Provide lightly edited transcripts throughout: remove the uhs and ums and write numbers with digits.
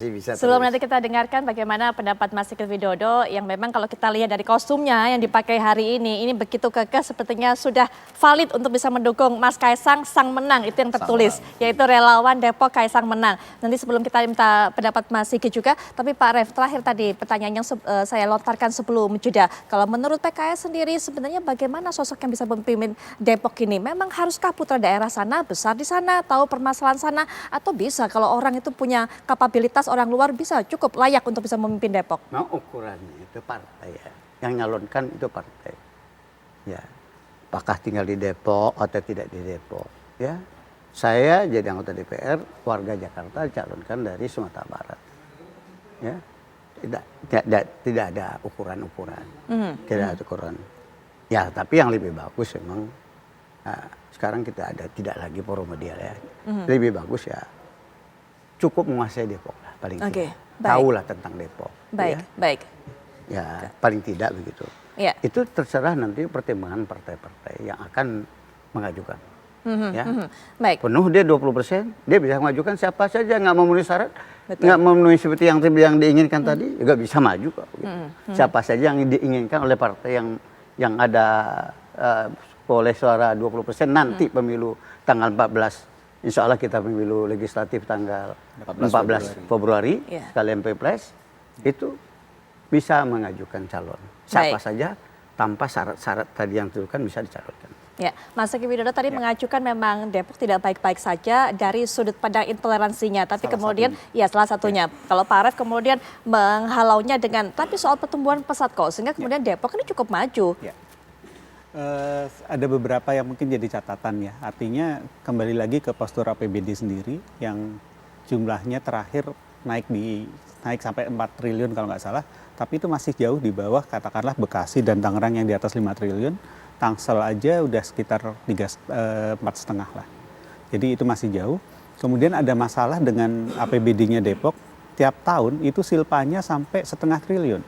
masih bisa. Sebelum nanti kita dengarkan bagaimana pendapat Mas Sigit Widodo yang memang kalau kita lihat dari kostumnya yang dipakai hari ini begitu kekeh sepertinya sudah valid untuk bisa mendukung Mas Kaisang sang menang, itu yang tertulis, yaitu relawan Depok Kaisang menang. Nanti sebelum kita minta pendapat Mas Sigit juga, tapi Pak Ref, terakhir tadi pertanyaan yang saya lontarkan sebelum jeda. Kalau menurut PKS sendiri sebenarnya bagaimana sosok yang bisa memimpin Depok ini? Memang haruskah putra daerah sana, besar di sana, tahu permasalahan sana, atau bisa kalau orang itu punya kapabilitas, orang luar bisa cukup layak untuk bisa memimpin Depok? Nah, ukurannya itu partai ya. Yang nyalonkan itu partai. Ya. Apakah tinggal di Depok atau tidak di Depok, ya. Saya jadi anggota DPR, warga Jakarta calonkan dari Sumatera Barat. Ya. Tidak ada ukuran-ukuran. Tidak ada ukuran. Ya, tapi yang lebih bagus memang sekarang kita ada tidak lagi forum media ya. Lebih bagus ya cukup menguasai Depok lah paling tidak. Tahulah tentang Depok. Baik, ya. baik. Ya, paling tidak begitu. Ya. Itu terserah nanti pertimbangan partai-partai yang akan mengajukan. Ya. Baik. Penuh dia 20%, dia bisa mengajukan siapa saja, nggak memenuhi syarat, nggak memenuhi seperti yang diinginkan tadi, juga bisa maju kok. Gitu. Siapa saja yang diinginkan oleh partai yang ada oleh suara 20% nanti pemilu tanggal 14. Insya Allah kita pemilu legislatif tanggal 14 Februari, sekalian Pilpres, itu bisa mengajukan calon. Siapa saja tanpa syarat-syarat tadi yang ditentukan bisa dicalonkan. Ya, Mas Sigit Widodo tadi mengajukan memang Depok tidak baik-baik saja dari sudut pandang intoleransinya, tapi salah satunya. Kalau Pak Ref kemudian menghalaunya dengan, tapi soal pertumbuhan pesat kok, sehingga kemudian Depok ini cukup maju. Ya. Ada beberapa yang mungkin jadi catatan ya, artinya kembali lagi ke postur APBD sendiri yang jumlahnya terakhir naik sampai 4 triliun kalau nggak salah, tapi itu masih jauh di bawah katakanlah Bekasi dan Tangerang yang di atas 5 triliun, Tangsel aja udah sekitar 4,5 lah, jadi itu masih jauh. Kemudian ada masalah dengan APBD-nya Depok, tiap tahun itu silpanya sampai 0,5 triliun.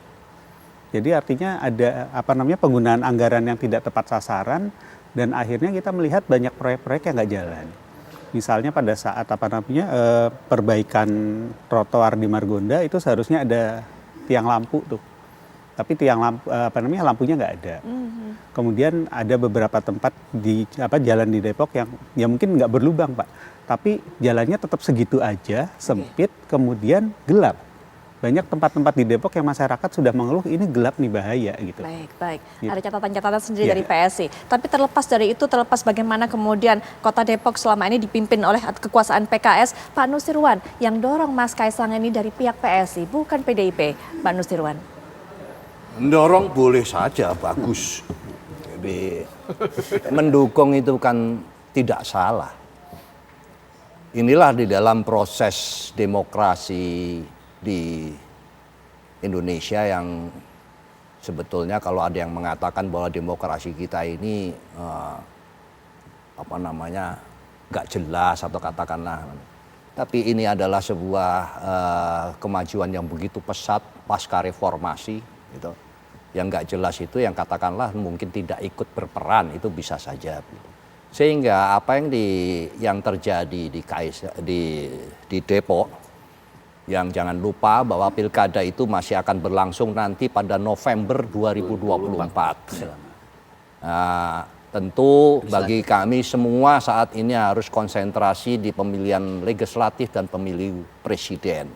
Jadi artinya ada penggunaan anggaran yang tidak tepat sasaran dan akhirnya kita melihat banyak proyek-proyek yang nggak jalan. Misalnya pada saat perbaikan trotoar di Margonda itu seharusnya ada tiang lampu tuh, tapi tiang lampu lampunya nggak ada. Kemudian ada beberapa tempat di jalan di Depok yang mungkin nggak berlubang Pak, tapi jalannya tetap segitu aja, sempit, kemudian gelap. Banyak tempat-tempat di Depok yang masyarakat sudah mengeluh ini gelap nih, bahaya gitu. Baik. Gitu. Ada catatan-catatan sendiri dari PSI. Tapi terlepas dari itu, terlepas bagaimana kemudian Kota Depok selama ini dipimpin oleh kekuasaan PKS, Pak Nusirwan yang dorong Mas Kaisang ini dari pihak PSI, bukan PDIP, Pak Nusirwan. Mendorong boleh saja, bagus. Jadi mendukung itu kan tidak salah. Inilah di dalam proses demokrasi di Indonesia yang sebetulnya kalau ada yang mengatakan bahwa demokrasi kita ini nggak jelas atau katakanlah, tapi ini adalah sebuah kemajuan yang begitu pesat pasca reformasi gitu. Yang nggak jelas itu yang katakanlah mungkin tidak ikut berperan itu bisa saja. Sehingga apa yang terjadi di Depok, yang jangan lupa bahwa pilkada itu masih akan berlangsung nanti pada November 2024. Nah, tentu bagi kami semua saat ini harus konsentrasi di pemilihan legislatif dan pemilu presiden.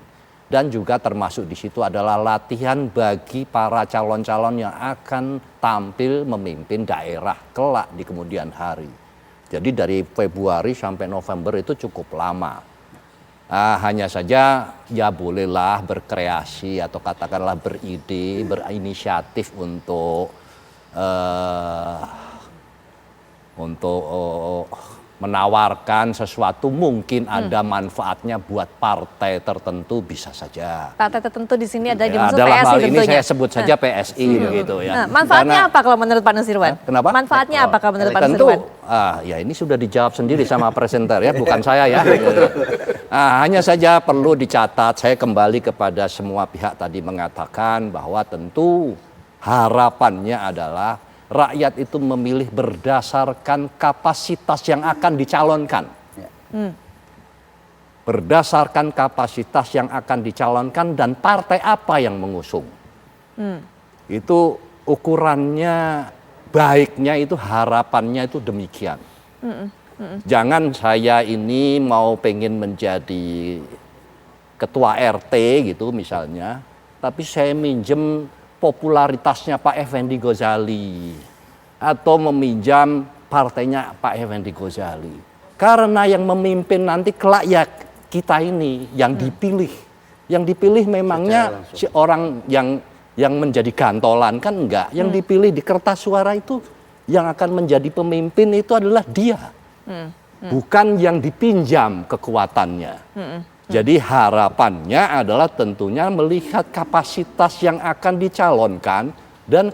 Dan juga termasuk di situ adalah latihan bagi para calon-calon yang akan tampil memimpin daerah kelak di kemudian hari. Jadi dari Februari sampai November itu cukup lama. Hanya saja ya bolehlah berkreasi atau katakanlah beride, berinisiatif untuk menawarkan sesuatu mungkin ada manfaatnya buat partai tertentu bisa saja. Partai tertentu di sini ada dimaksud dalam PSI hal ini tentunya. saya sebut saja PSI begitu ya. Manfaatnya apa kalau menurut Pak Nusirwan? Kenapa? Manfaatnya apa kalau menurut Pak Tentu, Nusirwan? ya ini sudah dijawab sendiri sama presenter ya, bukan saya ya. Hanya saja perlu dicatat, saya kembali kepada semua pihak tadi mengatakan bahwa tentu harapannya adalah rakyat itu memilih berdasarkan kapasitas yang akan dicalonkan. berdasarkan kapasitas yang akan dicalonkan dan partai apa yang mengusung. Itu ukurannya, baiknya itu, harapannya itu demikian. Jangan saya ini mau pengen menjadi ketua RT gitu misalnya, tapi saya minjem popularitasnya Pak Effendi Ghazali atau meminjam partainya Pak Effendi Ghazali. Karena yang memimpin nanti kelak ya kita ini yang dipilih. Yang dipilih memangnya si orang yang menjadi gantolan kan enggak. Yang dipilih di kertas suara itu yang akan menjadi pemimpin itu adalah dia. Bukan yang dipinjam kekuatannya. Jadi harapannya adalah tentunya melihat kapasitas yang akan dicalonkan dan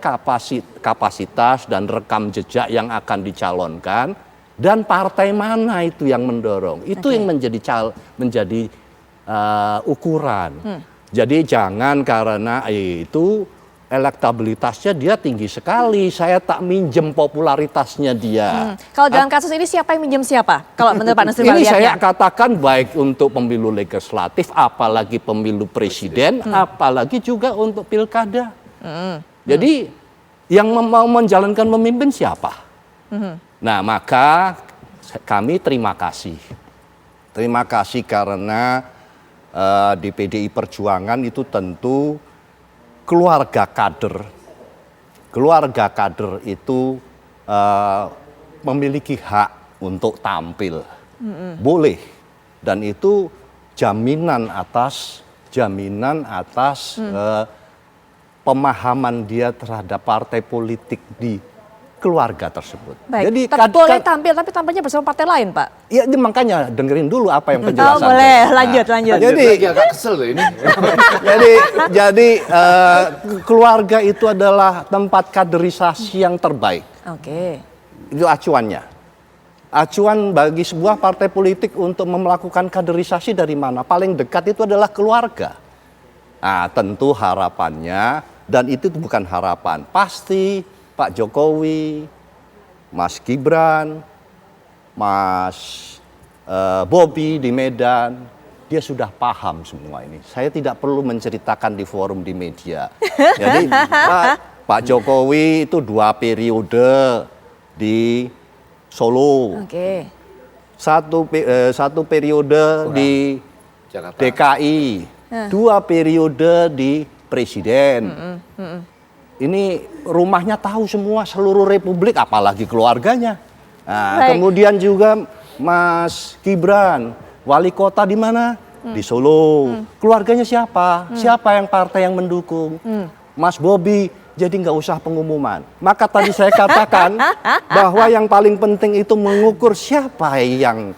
kapasitas dan rekam jejak yang akan dicalonkan dan partai mana itu yang mendorong. Itu yang menjadi ukuran. Jadi jangan karena itu elektabilitasnya dia tinggi sekali, saya tak minjem popularitasnya dia. Kalau dalam kasus ini siapa yang minjem siapa? Kalau menurut Pak Nusri Ini melihatnya? saya katakan baik untuk pemilu legislatif, apalagi pemilu presiden, apalagi juga untuk pilkada. Jadi yang mau menjalankan pemimpin siapa? Nah, maka kami terima kasih. Terima kasih karena di PDI Perjuangan itu tentu keluarga kader itu memiliki hak untuk tampil, boleh, dan itu jaminan atas pemahaman dia terhadap partai politik di keluarga tersebut. Baik, Jadi boleh tampil, tapi tampilnya bersama partai lain, Pak. Ya makanya dengerin dulu apa yang Oh, penjelasan. boleh, lanjut. Jadi agak kesel loh ini. jadi keluarga itu adalah tempat kaderisasi yang terbaik. Oke. Itu acuannya. Acuan bagi sebuah partai politik untuk melakukan kaderisasi dari mana? Paling dekat itu adalah keluarga. Nah, tentu harapannya, dan itu bukan harapan, pasti Pak Jokowi, Mas Gibran, Mas Bobi di Medan, dia sudah paham semua ini. Saya tidak perlu menceritakan di forum di media. Jadi Pak Jokowi itu 2 periode di Solo, Oke. satu periode di Jakarta. DKI, 2 periode di presiden. Ini rumahnya tahu semua seluruh republik, apalagi keluarganya. Nah, Baik. kemudian juga Mas Gibran, wali kota di mana? Di Solo. Keluarganya siapa? Siapa yang partai yang mendukung? Mas Bobi, jadi nggak usah pengumuman. Maka tadi saya katakan bahwa yang paling penting itu mengukur siapa yang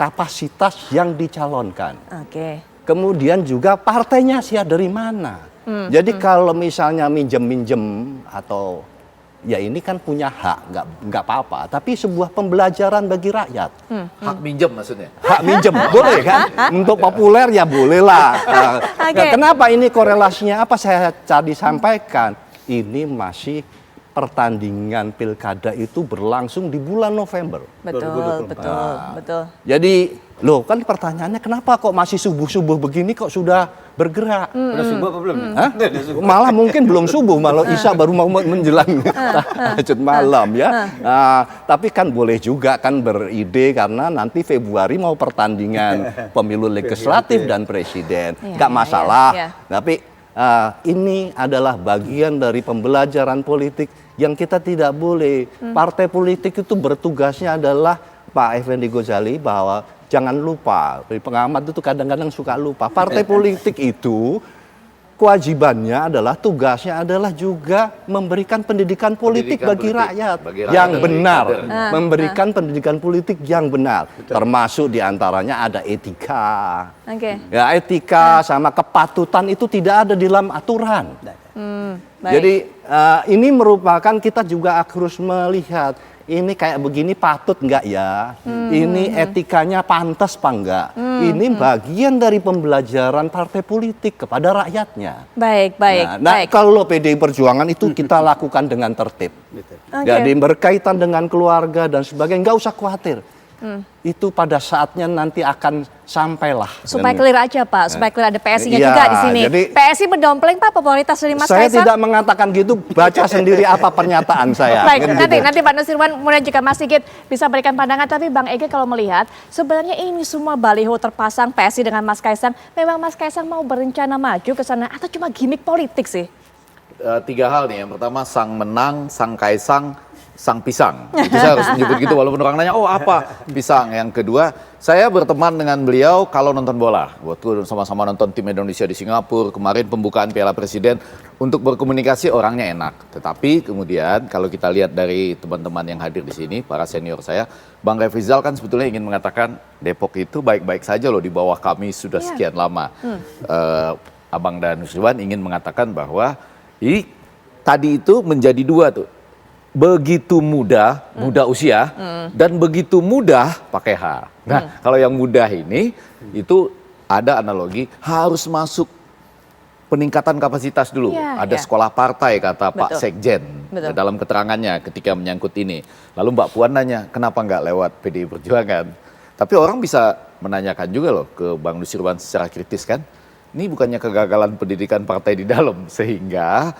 kapasitas yang dicalonkan. Oke. Kemudian juga partainya siapa dari mana. Jadi kalau misalnya minjem-minjem atau ya ini kan punya hak, nggak apa-apa. Tapi sebuah pembelajaran bagi rakyat. Hak minjem maksudnya. Hak minjem boleh kan? Untuk populer ya boleh lah. Oke. Kenapa ini korelasinya? Apa saya tadi sampaikan? Ini masih pertandingan pilkada itu berlangsung di bulan November. Betul. Jadi, loh kan pertanyaannya kenapa kok masih subuh-subuh begini kok sudah bergerak? Udah subuh apa belum? Hah? Malah mungkin belum subuh, malah Isya baru mau menjelang tahajud malam ya. Tapi kan boleh juga kan beride karena nanti Februari mau pertandingan pemilu legislatif dan presiden. Nggak masalah. Iya. Tapi ini adalah bagian dari pembelajaran politik yang kita tidak boleh. Partai politik itu bertugasnya adalah Pak Effendi Ghazali bahwa jangan lupa, pengamat itu kadang-kadang suka lupa. Partai politik itu kewajibannya adalah, tugasnya adalah juga memberikan pendidikan politik bagi rakyat yang benar. Memberikan pendidikan politik yang benar. Termasuk diantaranya ada etika. Oke. Ya, etika sama kepatutan itu tidak ada di dalam aturan. Baik. Jadi ini merupakan kita juga harus melihat ini kayak begini patut nggak ya? Ini etikanya pantas apa enggak? Ini bagian dari pembelajaran partai politik kepada rakyatnya. Baik. Nah, kalau PDI Perjuangan itu kita lakukan dengan tertib. Oke. Jadi berkaitan dengan keluarga dan sebagainya, nggak usah khawatir. itu pada saatnya nanti akan sampailah. Supaya Dan- clear aja Pak, supaya clear ada PSI-nya Iya, juga di sini. jadi- PSI mendompleng Pak popularitas dari Mas Saya Kaisang. tidak mengatakan gitu, baca sendiri apa pernyataan saya. Baik, Kan nanti gitu. nanti Pak Nusirwan, kemudian juga Mas Sigit bisa berikan pandangan. Tapi Bang Ege kalau melihat sebenarnya ini semua baliho terpasang PSI dengan Mas Kaisang, memang Mas Kaisang mau berencana maju ke sana atau cuma gimmick politik sih? Tiga hal nih. Yang pertama, sang menang, sang Kaisang, sang pisang. Itu saya harus menyebut gitu walaupun orang nanya, oh apa pisang. Yang kedua, saya berteman dengan beliau kalau nonton bola. Waktu sama-sama nonton tim Indonesia di Singapura, kemarin pembukaan Piala Presiden, untuk berkomunikasi orangnya enak. Tetapi kemudian kalau kita lihat dari teman-teman yang hadir di sini, para senior saya, Bang Refrizal kan sebetulnya ingin mengatakan Depok itu baik-baik saja loh di bawah kami sudah sekian lama. Abang dan Nusirwan ingin mengatakan bahwa tadi itu menjadi dua tuh. Begitu muda usia, dan begitu mudah pakai H. Nah, kalau yang mudah ini, itu ada analogi harus masuk peningkatan kapasitas dulu. Iya, Ada iya. sekolah partai, kata Pak Betul. Sekjen Betul. dalam keterangannya ketika menyangkut ini. Lalu Mbak Puan nanya, kenapa nggak lewat PDI Perjuangan? Tapi orang bisa menanyakan juga loh ke Bang Nusirwan secara kritis kan, ini bukannya kegagalan pendidikan partai di dalam, sehingga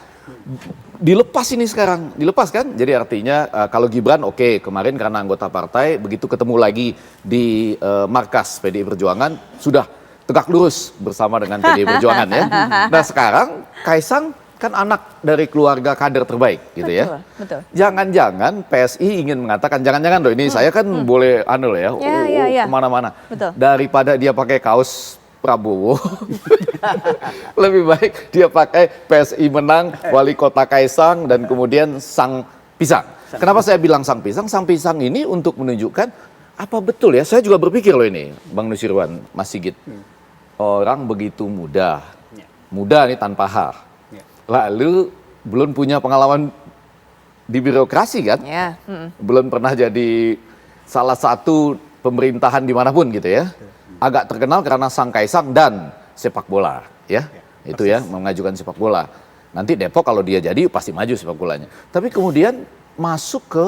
dilepas ini sekarang, dilepas kan? Jadi artinya kalau Gibran oke, kemarin karena anggota partai, begitu ketemu lagi di markas PDI Perjuangan, sudah tegak lurus bersama dengan PDI Perjuangan ya. Nah sekarang Kaisang kan anak dari keluarga kader terbaik gitu ya. Betul. Jangan-jangan PSI ingin mengatakan, jangan-jangan loh ini saya kan boleh anu loh ya, Ya. kemana-mana. Betul. Daripada dia pakai kaos Prabowo, lebih baik dia pakai PSI menang, wali kota Kaisang, dan kemudian sang pisang. Kenapa saya bilang sang pisang? Sang pisang ini untuk menunjukkan apa betul ya, saya juga berpikir loh ini, Bang Nusirwan, Mas Sigit. Orang begitu muda nih tanpa H. Lalu belum punya pengalaman di birokrasi kan, Ya. belum pernah jadi salah satu pemerintahan dimanapun gitu ya. Agak terkenal karena sang Kaisang dan sepak bola ya, itu ya, mengajukan sepak bola. Nanti Depok kalau dia jadi pasti maju sepak bolanya. Tapi kemudian masuk ke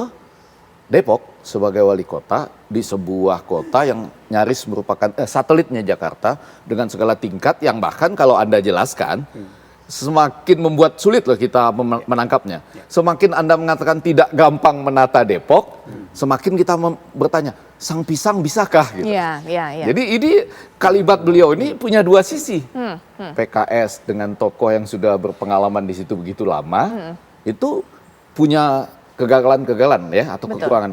Depok sebagai wali kota di sebuah kota yang nyaris merupakan satelitnya Jakarta dengan segala tingkat yang bahkan kalau Anda jelaskan semakin membuat sulit loh kita menangkapnya. Semakin Anda mengatakan tidak gampang menata Depok, semakin kita bertanya, sang pisang bisakah gitu. Iya. Jadi ini kalimat beliau ini punya dua sisi. PKS dengan tokoh yang sudah berpengalaman di situ begitu lama, itu punya kegagalan-kegagalan ya atau Betul. kekurangan.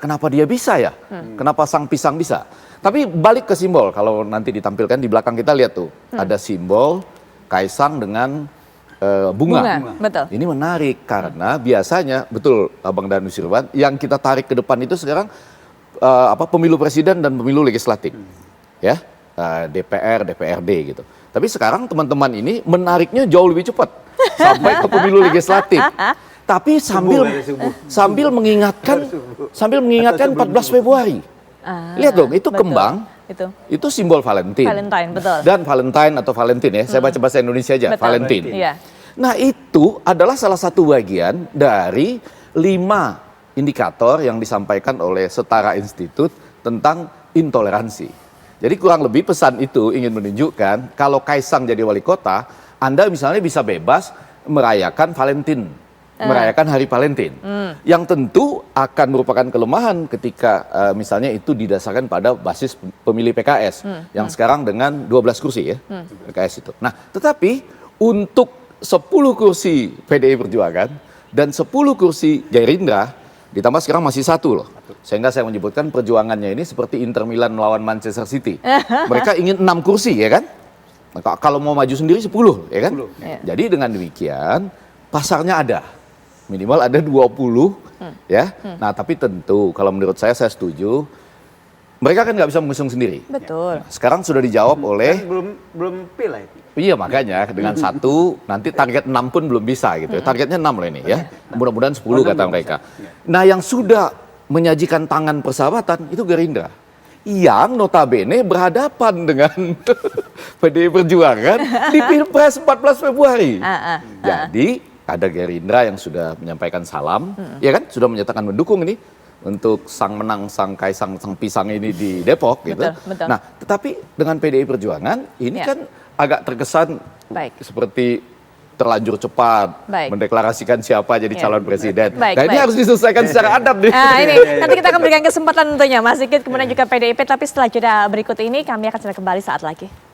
Kenapa dia bisa ya? Kenapa sang pisang bisa? Tapi balik ke simbol, kalau nanti ditampilkan di belakang kita lihat tuh, ada simbol Kaisang dengan bunga. Betul. Ini menarik karena biasanya betul Abang dan Nusirwan, yang kita tarik ke depan itu sekarang pemilu presiden dan pemilu legislatif, ya DPR, DPRD gitu. Tapi sekarang teman-teman ini menariknya jauh lebih cepat sampai ke pemilu legislatif. Tapi sambil mengingatkan 14 Februari. Lihat dong, itu betul. kembang. Itu simbol Valentine. Valentine, betul. Dan Valentine atau Valentine ya, saya baca bahasa Indonesia aja, Betul. Valentine. Iya. Nah itu adalah salah satu bagian dari 5 indikator yang disampaikan oleh Setara Institut tentang intoleransi. Jadi kurang lebih pesan itu ingin menunjukkan kalau Kaisang jadi wali kota, Anda misalnya bisa bebas merayakan Valentine. Merayakan Hari Valentine, yang tentu akan merupakan kelemahan ketika misalnya itu didasarkan pada basis pemilih PKS, yang sekarang dengan 12 kursi ya, PKS itu. Nah, tetapi untuk 10 kursi PDI Perjuangan dan 10 kursi Gerindra, ditambah sekarang masih 1 loh. Sehingga saya menyebutkan perjuangannya ini seperti Inter Milan melawan Manchester City. Mereka ingin 6 kursi ya kan? Nah, kalau mau maju sendiri 10 ya kan? Jadi dengan demikian pasarnya ada. Minimal ada 20 ya. Nah tapi tentu kalau menurut saya setuju. Mereka kan nggak bisa mengusung sendiri. Betul. Sekarang sudah dijawab oleh. Belum pilih itu. Iya makanya dengan 1 nanti target 6 pun belum bisa gitu. Targetnya 6 loh ini ya. Mudah-mudahan 10 kata mereka. Nah yang sudah menyajikan tangan persahabatan itu Gerindra. Yang notabene berhadapan dengan PDI Perjuangan di Pilpres 14 Februari. Jadi ada Gerindra yang sudah menyampaikan salam, ya kan, sudah menyatakan mendukung ini untuk sang menang, sang Kaisang, sang pisang ini di Depok gitu. Betul, betul. Nah, tetapi dengan PDI Perjuangan ini Ya. kan agak terkesan Baik. seperti terlanjur cepat Baik. mendeklarasikan siapa jadi Ya. calon presiden. Baik, Nah, ini baik. harus diselesaikan secara adab nih. Nah ini nanti kita akan berikan kesempatan tentunya Mas Sigit kemudian juga PDIP, tapi setelah jeda berikut ini kami akan segera kembali saat lagi.